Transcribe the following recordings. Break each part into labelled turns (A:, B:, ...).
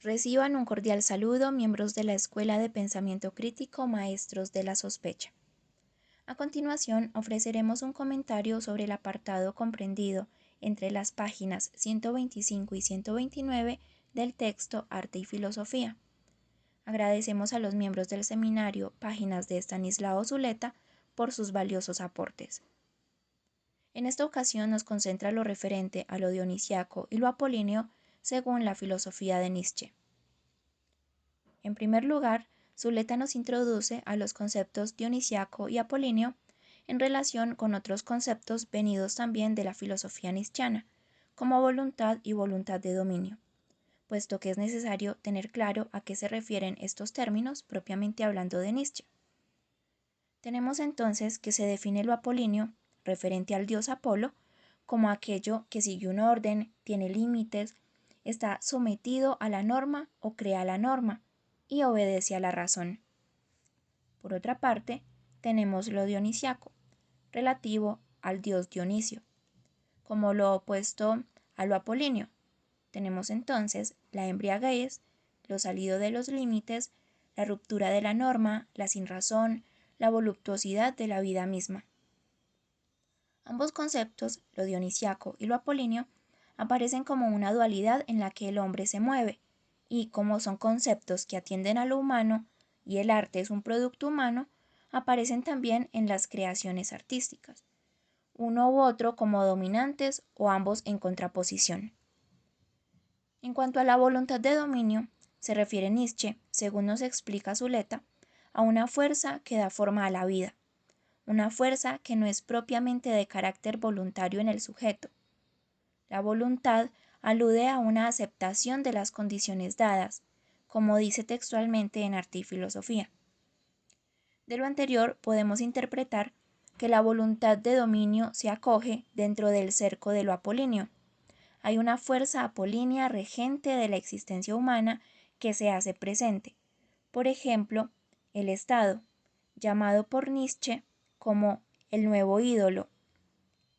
A: Reciban un cordial saludo, miembros de la Escuela de Pensamiento Crítico, maestros de la sospecha. A continuación, ofreceremos un comentario sobre el apartado comprendido entre las páginas 125 y 129 del texto Arte y Filosofía. Agradecemos a los miembros del seminario Páginas de Estanislao Zuleta por sus valiosos aportes. En esta ocasión nos concentra lo referente a lo dionisiaco y lo apolíneo según la filosofía de Nietzsche. En primer lugar, Zuleta nos introduce a los conceptos dionisiaco y apolíneo en relación con otros conceptos venidos también de la filosofía nietzscheana, como voluntad y voluntad de dominio, puesto que es necesario tener claro a qué se refieren estos términos propiamente hablando de Nietzsche. Tenemos entonces que se define lo apolíneo, referente al dios Apolo, como aquello que sigue un orden, tiene límites, está sometido a la norma o crea la norma, y obedece a la razón. Por otra parte, tenemos lo dionisiaco, relativo al dios Dionisio. Como lo opuesto a lo apolíneo, tenemos entonces la embriaguez, lo salido de los límites, la ruptura de la norma, la sinrazón, la voluptuosidad de la vida misma. Ambos conceptos, lo dionisiaco y lo apolíneo, aparecen como una dualidad en la que el hombre se mueve, y como son conceptos que atienden a lo humano y el arte es un producto humano, aparecen también en las creaciones artísticas, uno u otro como dominantes o ambos en contraposición. En cuanto a la voluntad de dominio, se refiere Nietzsche, según nos explica Zuleta, a una fuerza que da forma a la vida, una fuerza que no es propiamente de carácter voluntario en el sujeto. La voluntad alude a una aceptación de las condiciones dadas, como dice textualmente en Arte y Filosofía. De lo anterior podemos interpretar que la voluntad de dominio se acoge dentro del cerco de lo apolíneo. Hay una fuerza apolínea regente de la existencia humana que se hace presente. Por ejemplo, el Estado, llamado por Nietzsche como el nuevo ídolo.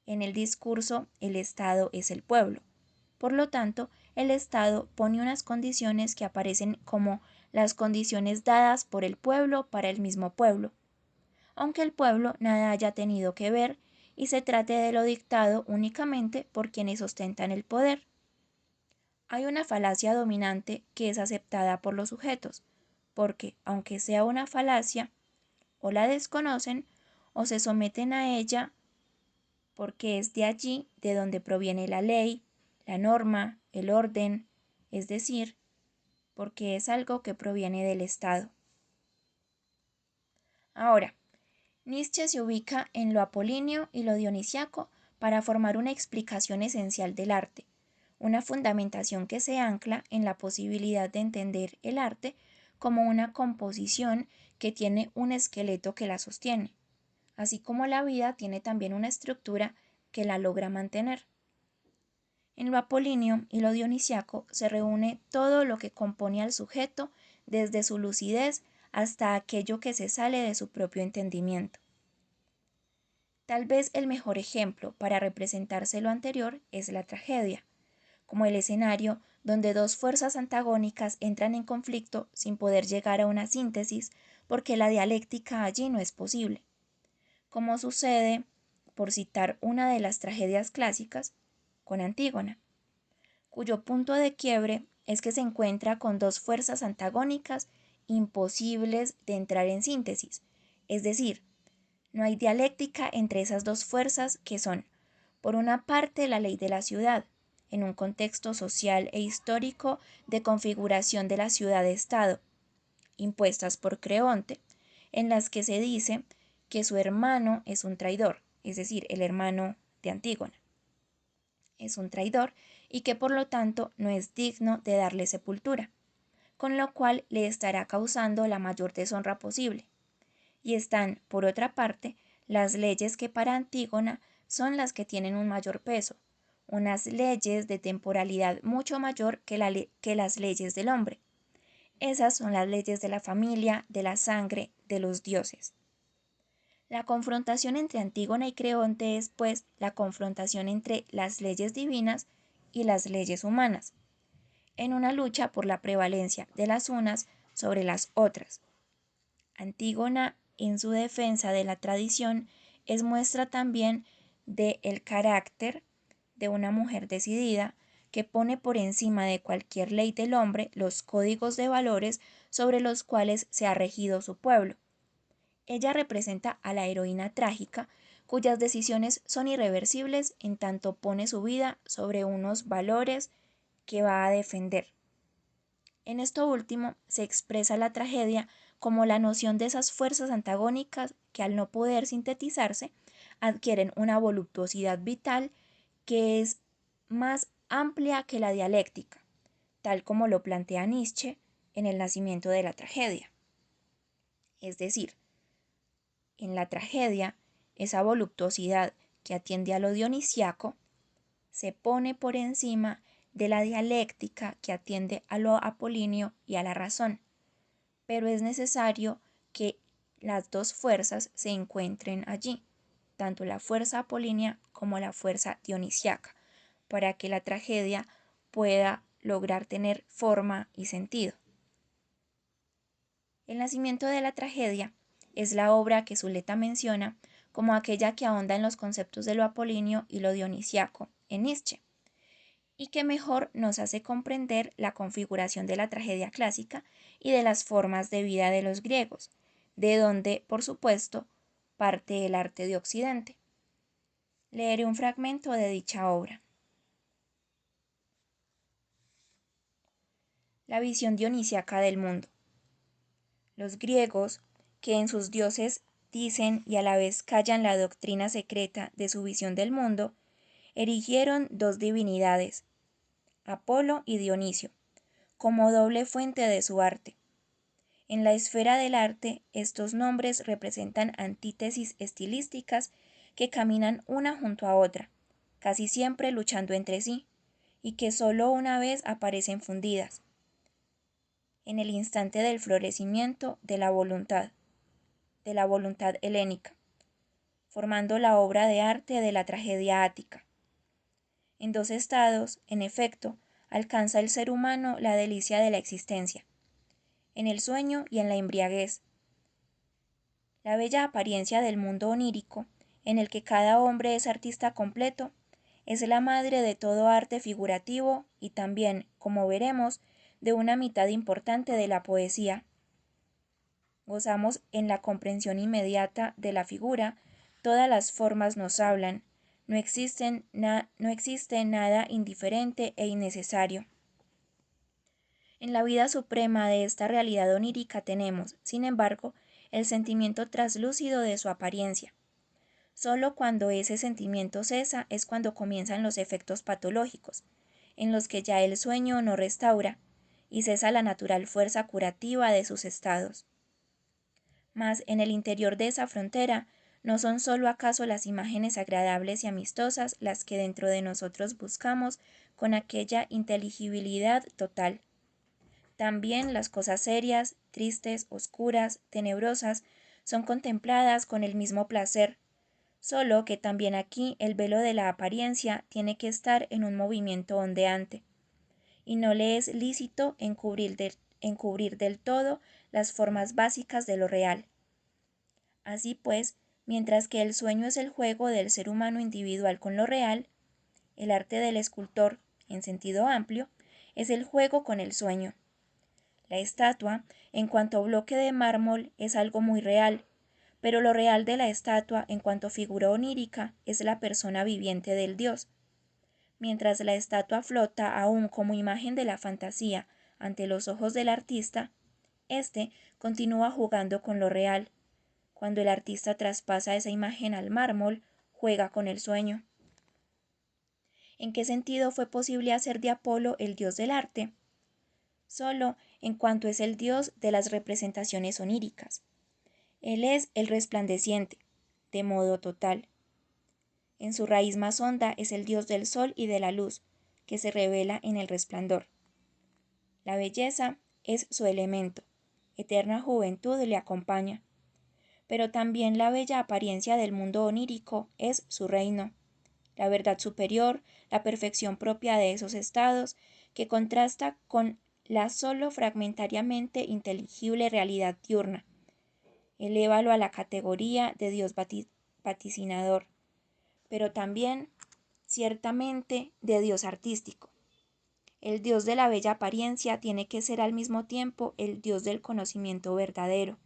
A: En el discurso, el Estado es el pueblo. Por lo tanto, el Estado pone unas condiciones que aparecen como las condiciones dadas por el pueblo para el mismo pueblo, aunque el pueblo nada haya tenido que ver y se trate de lo dictado únicamente por quienes ostentan el poder. Hay una falacia dominante que es aceptada por los sujetos, porque, aunque sea una falacia, o la desconocen o se someten a ella porque es de allí de donde proviene la ley, la norma, el orden, es decir, porque es algo que proviene del Estado. Ahora, Nietzsche se ubica en lo apolíneo y lo dionisiaco para formar una explicación esencial del arte, una fundamentación que se ancla en la posibilidad de entender el arte como una composición que tiene un esqueleto que la sostiene, así como la vida tiene también una estructura que la logra mantener. En lo apolíneo y lo dionisiaco se reúne todo lo que compone al sujeto desde su lucidez hasta aquello que se sale de su propio entendimiento. Tal vez el mejor ejemplo para representarse lo anterior es la tragedia, como el escenario donde dos fuerzas antagónicas entran en conflicto sin poder llegar a una síntesis porque la dialéctica allí no es posible, como sucede, por citar una de las tragedias clásicas, con Antígona, cuyo punto de quiebre es que se encuentra con dos fuerzas antagónicas imposibles de entrar en síntesis, es decir, no hay dialéctica entre esas dos fuerzas que son, por una parte, la ley de la ciudad, en un contexto social e histórico de configuración de la ciudad-estado, impuestas por Creonte, en las que se dice que su hermano es un traidor, es decir, el hermano de Antígona es un traidor y que por lo tanto no es digno de darle sepultura, con lo cual le estará causando la mayor deshonra posible. Y están, por otra parte, las leyes que para Antígona son las que tienen un mayor peso, unas leyes de temporalidad mucho mayor que las leyes del hombre. Esas son las leyes de la familia, de la sangre, de los dioses. La confrontación entre Antígona y Creonte es, pues, la confrontación entre las leyes divinas y las leyes humanas. en una lucha por la prevalencia de las unas sobre las otras. Antígona, en su defensa de la tradición, es muestra también del carácter de una mujer decidida que pone por encima de cualquier ley del hombre los códigos de valores sobre los cuales se ha regido su pueblo. Ella representa a la heroína trágica, cuyas decisiones son irreversibles en tanto pone su vida sobre unos valores que va a defender. En esto último se expresa la tragedia como la noción de esas fuerzas antagónicas que, al no poder sintetizarse, adquieren una voluptuosidad vital que es más amplia que la dialéctica, tal como lo plantea Nietzsche en El nacimiento de la tragedia. Es decir, en la tragedia, esa voluptuosidad que atiende a lo dionisiaco se pone por encima de la dialéctica que atiende a lo apolíneo y a la razón, pero es necesario que las dos fuerzas se encuentren allí, tanto la fuerza apolínea como la fuerza dionisiaca, para que la tragedia pueda lograr tener forma y sentido. El nacimiento de la tragedia es la obra que Zuleta menciona como aquella que ahonda en los conceptos de lo apolíneo y lo dionisiaco en Nietzsche, y que mejor nos hace comprender la configuración de la tragedia clásica y de las formas de vida de los griegos, de donde, por supuesto, parte el arte de Occidente. Leeré un fragmento de dicha obra. La visión dionisiaca del mundo. Los griegos, que en sus dioses dicen y a la vez callan la doctrina secreta de su visión del mundo, erigieron dos divinidades, Apolo y Dionisio, como doble fuente de su arte. En la esfera del arte, estos nombres representan antítesis estilísticas que caminan una junto a otra, casi siempre luchando entre sí, y que solo una vez aparecen fundidas, en el instante del florecimiento de la voluntad helénica, formando la obra de arte de la tragedia ática. En dos estados, en efecto, alcanza el ser humano la delicia de la existencia, en el sueño y en la embriaguez. La bella apariencia del mundo onírico, en el que cada hombre es artista completo, es la madre de todo arte figurativo y también, como veremos, de una mitad importante de la poesía. Gozamos en la comprensión inmediata de la figura, todas las formas nos hablan, no existe nada indiferente e innecesario. En la vida suprema de esta realidad onírica tenemos, sin embargo, el sentimiento traslúcido de su apariencia. Solo cuando ese sentimiento cesa es cuando comienzan los efectos patológicos, en los que ya el sueño no restaura, y cesa la natural fuerza curativa de sus estados. Mas en el interior de esa frontera, ¿no son sólo acaso las imágenes agradables y amistosas las que dentro de nosotros buscamos con aquella inteligibilidad total? También las cosas serias, tristes, oscuras, tenebrosas, son contempladas con el mismo placer, solo que también aquí el velo de la apariencia tiene que estar en un movimiento ondeante, y no le es lícito encubrir del todo las formas básicas de lo real. Así pues, mientras que el sueño es el juego del ser humano individual con lo real, el arte del escultor, en sentido amplio, es el juego con el sueño. La estatua, en cuanto bloque de mármol, es algo muy real, pero lo real de la estatua, en cuanto figura onírica, es la persona viviente del dios. Mientras la estatua flota aún como imagen de la fantasía ante los ojos del artista, éste continúa jugando con lo real. Cuando el artista traspasa esa imagen al mármol, juega con el sueño. ¿En qué sentido fue posible hacer de Apolo el dios del arte? Solo en cuanto es el dios de las representaciones oníricas. Él es el resplandeciente, de modo total. En su raíz más honda es el dios del sol y de la luz, que se revela en el resplandor. La belleza es su elemento, eterna juventud le acompaña. Pero también la bella apariencia del mundo onírico es su reino, la verdad superior, la perfección propia de esos estados que contrasta con la solo fragmentariamente inteligible realidad diurna. Elévalo a la categoría de Dios vaticinador, pero también, ciertamente, de Dios artístico. El Dios de la bella apariencia tiene que ser al mismo tiempo el Dios del conocimiento verdadero.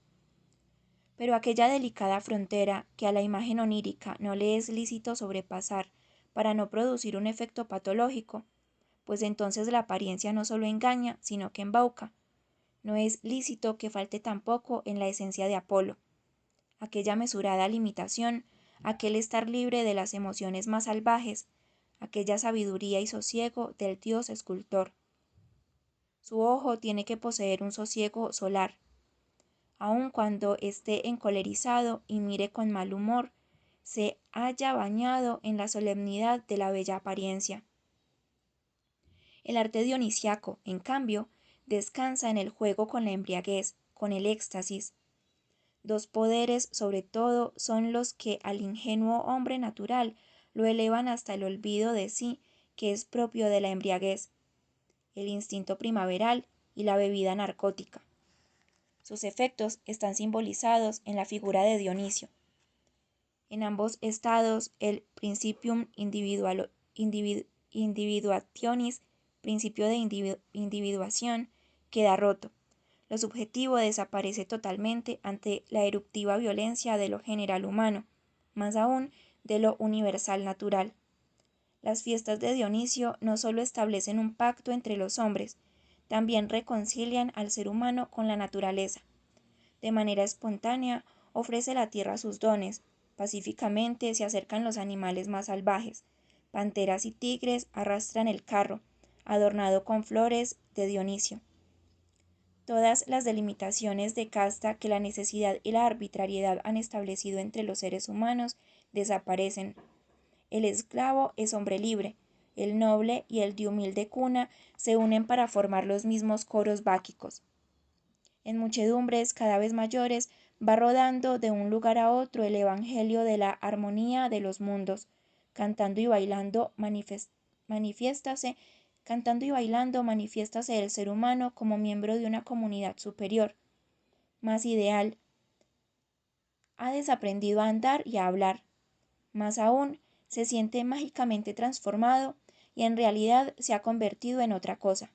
A: Pero aquella delicada frontera que a la imagen onírica no le es lícito sobrepasar para no producir un efecto patológico, pues entonces la apariencia no solo engaña, sino que embauca. No es lícito que falte tampoco en la esencia de Apolo. Aquella mesurada limitación, aquel estar libre de las emociones más salvajes, aquella sabiduría y sosiego del Dios escultor. Su ojo tiene que poseer un sosiego solar. Aun cuando esté encolerizado y mire con mal humor, se haya bañado en la solemnidad de la bella apariencia. El arte dionisiaco, en cambio, descansa en el juego con la embriaguez, con el éxtasis. Dos poderes, sobre todo, son los que al ingenuo hombre natural lo elevan hasta el olvido de sí, que es propio de la embriaguez, el instinto primaveral y la bebida narcótica. Sus efectos están simbolizados en la figura de Dionisio. En ambos estados, el principium individuationis, principio de individuación, queda roto. Lo subjetivo desaparece totalmente ante la eruptiva violencia de lo general humano, más aún de lo universal natural. Las fiestas de Dionisio no solo establecen un pacto entre los hombres, también reconcilian al ser humano con la naturaleza. De manera espontánea ofrece la tierra sus dones, pacíficamente se acercan los animales más salvajes, panteras y tigres arrastran el carro, adornado con flores de Dionisio. Todas las delimitaciones de casta que la necesidad y la arbitrariedad han establecido entre los seres humanos desaparecen. El esclavo es hombre libre, el noble y el de humilde cuna se unen para formar los mismos coros báquicos. En muchedumbres cada vez mayores va rodando de un lugar a otro el evangelio de la armonía de los mundos, cantando y bailando manifiéstase el ser humano como miembro de una comunidad superior, más ideal. Ha desaprendido a andar y a hablar. Más aún, se siente mágicamente transformado y en realidad se ha convertido en otra cosa.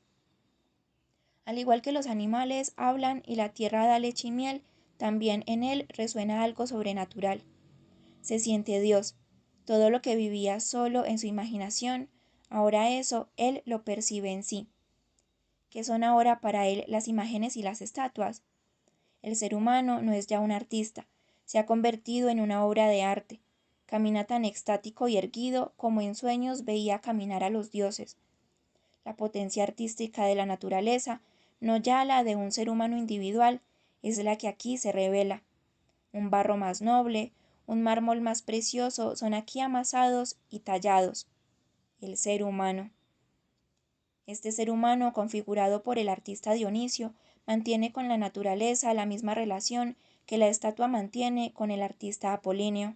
A: Al igual que los animales hablan y la tierra da leche y miel, también en él resuena algo sobrenatural. Se siente Dios. Todo lo que vivía solo en su imaginación, ahora eso él lo percibe en sí. ¿Qué son ahora para él las imágenes y las estatuas? El ser humano no es ya un artista, se ha convertido en una obra de arte. Camina tan extático y erguido como en sueños veía caminar a los dioses. La potencia artística de la naturaleza, no ya la de un ser humano individual, es la que aquí se revela. Un barro más noble, un mármol más precioso son aquí amasados y tallados. El ser humano. Este ser humano, configurado por el artista Dionisio, mantiene con la naturaleza la misma relación que la estatua mantiene con el artista Apolíneo.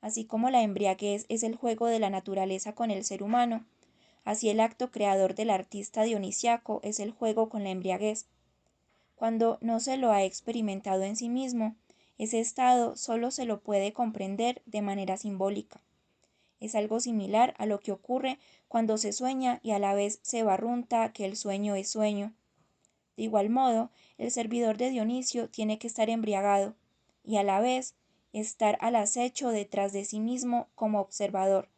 A: Así como la embriaguez es el juego de la naturaleza con el ser humano, así el acto creador del artista dionisiaco es el juego con la embriaguez. Cuando no se lo ha experimentado en sí mismo, ese estado solo se lo puede comprender de manera simbólica. Es algo similar a lo que ocurre cuando se sueña y a la vez se barrunta que el sueño es sueño. De igual modo, el servidor de Dionisio tiene que estar embriagado y a la vez estar al acecho detrás de sí mismo como observador,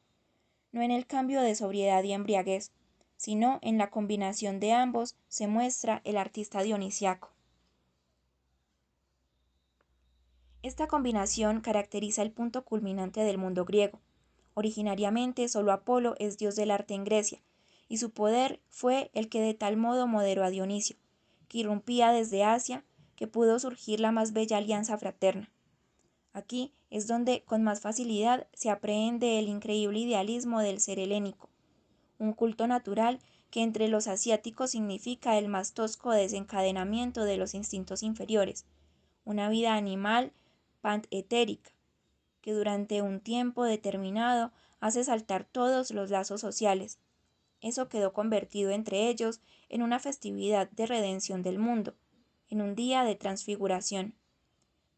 A: no en el cambio de sobriedad y embriaguez, sino en la combinación de ambos se muestra el artista dionisiaco. Esta combinación caracteriza el punto culminante del mundo griego. Originariamente solo Apolo es dios del arte en Grecia, y su poder fue el que de tal modo moderó a Dionisio, que irrumpía desde Asia, que pudo surgir la más bella alianza fraterna. Aquí es donde con más facilidad se aprehende el increíble idealismo del ser helénico, un culto natural que entre los asiáticos significa el más tosco desencadenamiento de los instintos inferiores, una vida animal panetérica, que durante un tiempo determinado hace saltar todos los lazos sociales. eso quedó convertido entre ellos en una festividad de redención del mundo, en un día de transfiguración.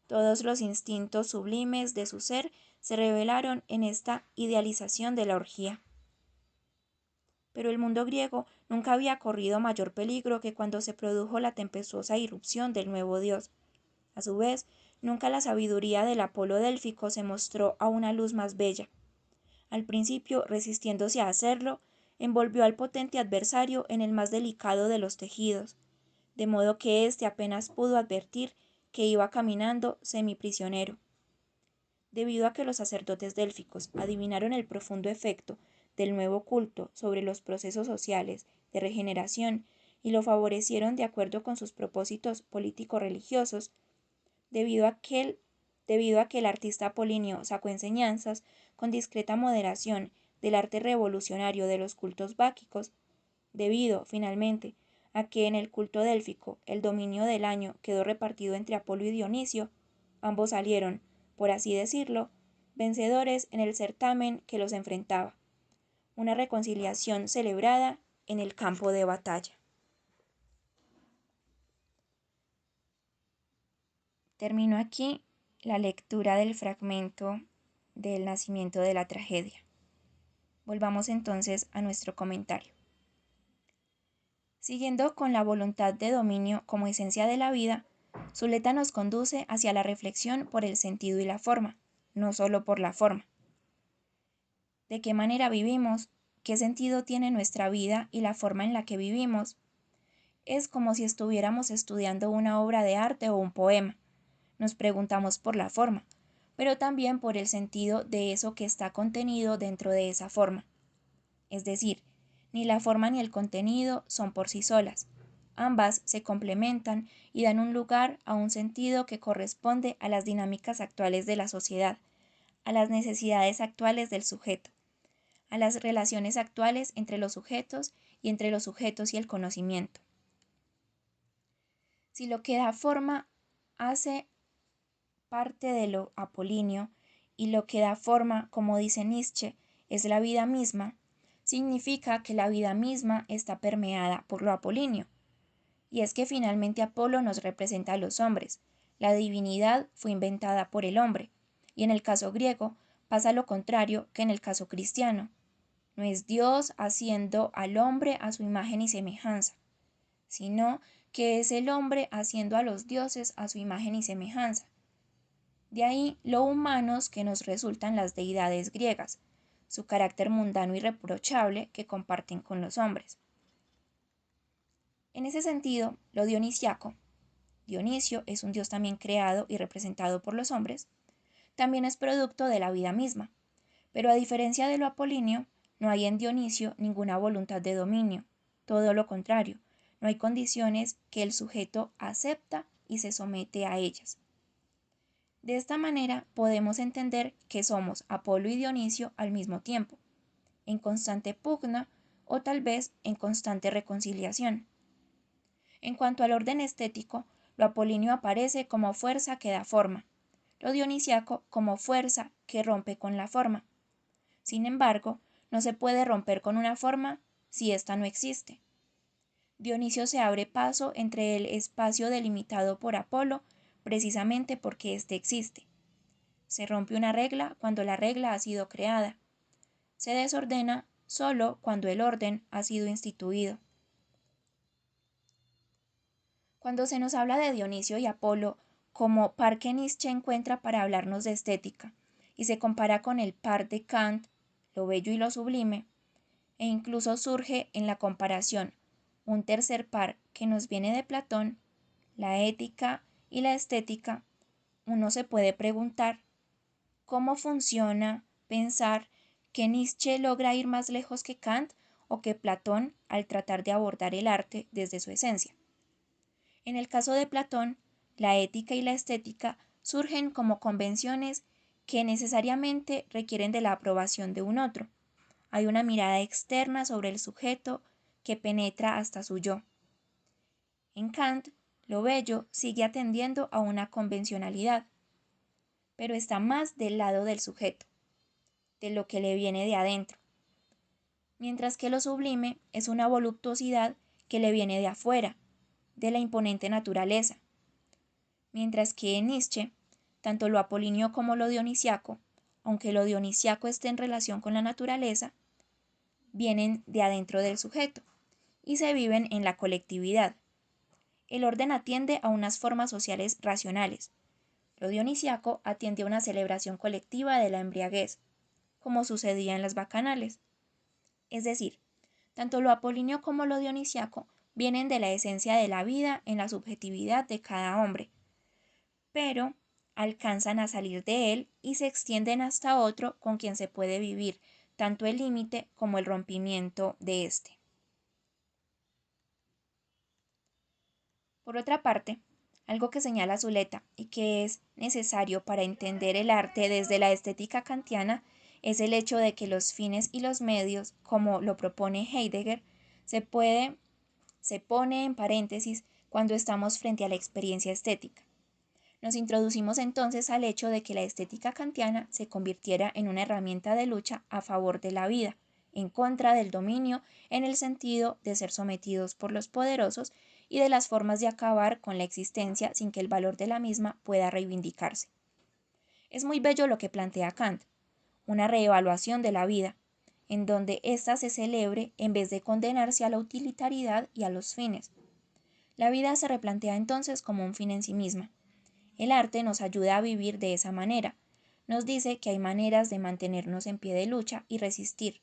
A: Todos los instintos sublimes de su ser se revelaron en esta idealización de la orgía. Pero el mundo griego nunca había corrido mayor peligro que cuando se produjo la tempestuosa irrupción del nuevo dios. A su vez, nunca la sabiduría del Apolo délfico se mostró a una luz más bella. Al principio, resistiéndose a hacerlo, envolvió al potente adversario en el más delicado de los tejidos, de modo que éste apenas pudo advertir que iba caminando semiprisionero. Debido a que los sacerdotes délficos adivinaron el profundo efecto del nuevo culto sobre los procesos sociales de regeneración y lo favorecieron de acuerdo con sus propósitos político-religiosos, debido a que el artista apolíneo sacó enseñanzas con discreta moderación del arte revolucionario de los cultos báquicos, debido, finalmente, a que en el culto délfico el dominio del año quedó repartido entre Apolo y Dionisio, ambos salieron, por así decirlo, vencedores en el certamen que los enfrentaba, una reconciliación celebrada en el campo de batalla. Termino aquí la lectura del fragmento del nacimiento de la tragedia. Volvamos entonces a nuestro comentario. Siguiendo con la voluntad de dominio como esencia de la vida, Zuleta nos conduce hacia la reflexión por el sentido y la forma, no solo por la forma. ¿De qué manera vivimos? ¿Qué sentido tiene nuestra vida y la forma en la que vivimos? Es como si estuviéramos estudiando una obra de arte o un poema. Nos preguntamos por la forma, pero también por el sentido de eso que está contenido dentro de esa forma. Es decir, ni la forma ni el contenido son por sí solas. Ambas se complementan y dan un lugar a un sentido que corresponde a las dinámicas actuales de la sociedad, a las necesidades actuales del sujeto, a las relaciones actuales entre los sujetos y entre los sujetos y el conocimiento. Si lo que da forma hace parte de lo apolíneo y lo que da forma, como dice Nietzsche, es la vida misma, significa que la vida misma está permeada por lo apolíneo. Y es que finalmente Apolo nos representa a los hombres. La divinidad fue inventada por el hombre, y en el caso griego pasa lo contrario que en el caso cristiano. No es Dios haciendo al hombre a su imagen y semejanza, sino que es el hombre haciendo a los dioses a su imagen y semejanza. De ahí lo humanos que nos resultan las deidades griegas, su carácter mundano y reprochable que comparten con los hombres. En ese sentido, lo dionisiaco, Dionisio es un dios también creado y representado por los hombres, también es producto de la vida misma, pero a diferencia de lo apolíneo, no hay en Dionisio ninguna voluntad de dominio, todo lo contrario, no hay condiciones que el sujeto acepta y se somete a ellas. De esta manera podemos entender que somos Apolo y Dionisio al mismo tiempo, en constante pugna o tal vez en constante reconciliación. En cuanto al orden estético, lo apolíneo aparece como fuerza que da forma, lo dionisiaco como fuerza que rompe con la forma. Sin embargo, no se puede romper con una forma si ésta no existe. Dionisio se abre paso entre el espacio delimitado por Apolo precisamente porque éste existe. Se rompe una regla cuando la regla ha sido creada. Se desordena solo cuando el orden ha sido instituido. Cuando se nos habla de Dionisio y Apolo como par que Nietzsche encuentra para hablarnos de estética, y se compara con el par de Kant, lo bello y lo sublime, e incluso surge en la comparación un tercer par que nos viene de Platón, la ética y la estética, uno se puede preguntar cómo funciona pensar que Nietzsche logra ir más lejos que Kant o que Platón al tratar de abordar el arte desde su esencia. En el caso de Platón, la ética y la estética surgen como convenciones que necesariamente requieren de la aprobación de un otro. Hay una mirada externa sobre el sujeto que penetra hasta su yo. En Kant, lo bello sigue atendiendo a una convencionalidad, pero está más del lado del sujeto, de lo que le viene de adentro. mientras que lo sublime es una voluptuosidad que le viene de afuera, de la imponente naturaleza, mientras que en Nietzsche, tanto lo apolíneo como lo dionisiaco, aunque lo dionisiaco esté en relación con la naturaleza, vienen de adentro del sujeto y se viven en la colectividad. El orden atiende a unas formas sociales racionales. Lo dionisiaco atiende a una celebración colectiva de la embriaguez, como sucedía en las bacanales. Es decir, tanto lo apolíneo como lo dionisiaco vienen de la esencia de la vida en la subjetividad de cada hombre, pero alcanzan a salir de él y se extienden hasta otro con quien se puede vivir tanto el límite como el rompimiento de éste. Por otra parte, algo que señala Zuleta y que es necesario para entender el arte desde la estética kantiana es el hecho de que los fines y los medios, como lo propone Heidegger, se pone en paréntesis cuando estamos frente a la experiencia estética. Nos introducimos entonces al hecho de que la estética kantiana se convirtiera en una herramienta de lucha a favor de la vida, en contra del dominio, en el sentido de ser sometidos por los poderosos y de las formas de acabar con la existencia sin que el valor de la misma pueda reivindicarse. Es muy bello lo que plantea Kant, una reevaluación de la vida, en donde ésta se celebre en vez de condenarse a la utilitariedad y a los fines. La vida se replantea entonces como un fin en sí misma. El arte nos ayuda a vivir de esa manera. Nos dice que hay maneras de mantenernos en pie de lucha y resistir.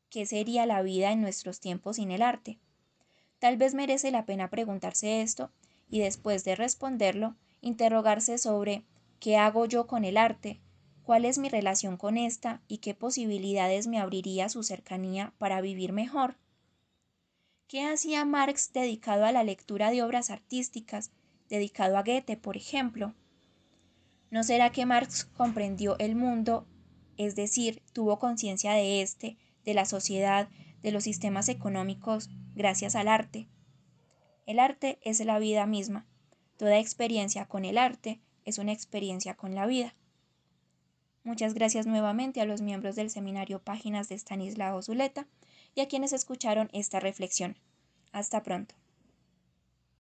A: ¿Qué sería la vida en nuestros tiempos sin el arte? Tal vez merece la pena preguntarse esto y después de responderlo, interrogarse sobre ¿qué hago yo con el arte? ¿Cuál es mi relación con esta y qué posibilidades me abriría su cercanía para vivir mejor? ¿Qué hacía Marx dedicado a la lectura de obras artísticas, dedicado a Goethe, por ejemplo? ¿No será que Marx comprendió el mundo, es decir, tuvo conciencia de éste, de la sociedad, de los sistemas económicos, gracias al arte? El arte es la vida misma. Toda experiencia con el arte es una experiencia con la vida. Muchas gracias nuevamente a los miembros del seminario Páginas de Estanislao Zuleta y a quienes escucharon esta reflexión. Hasta pronto.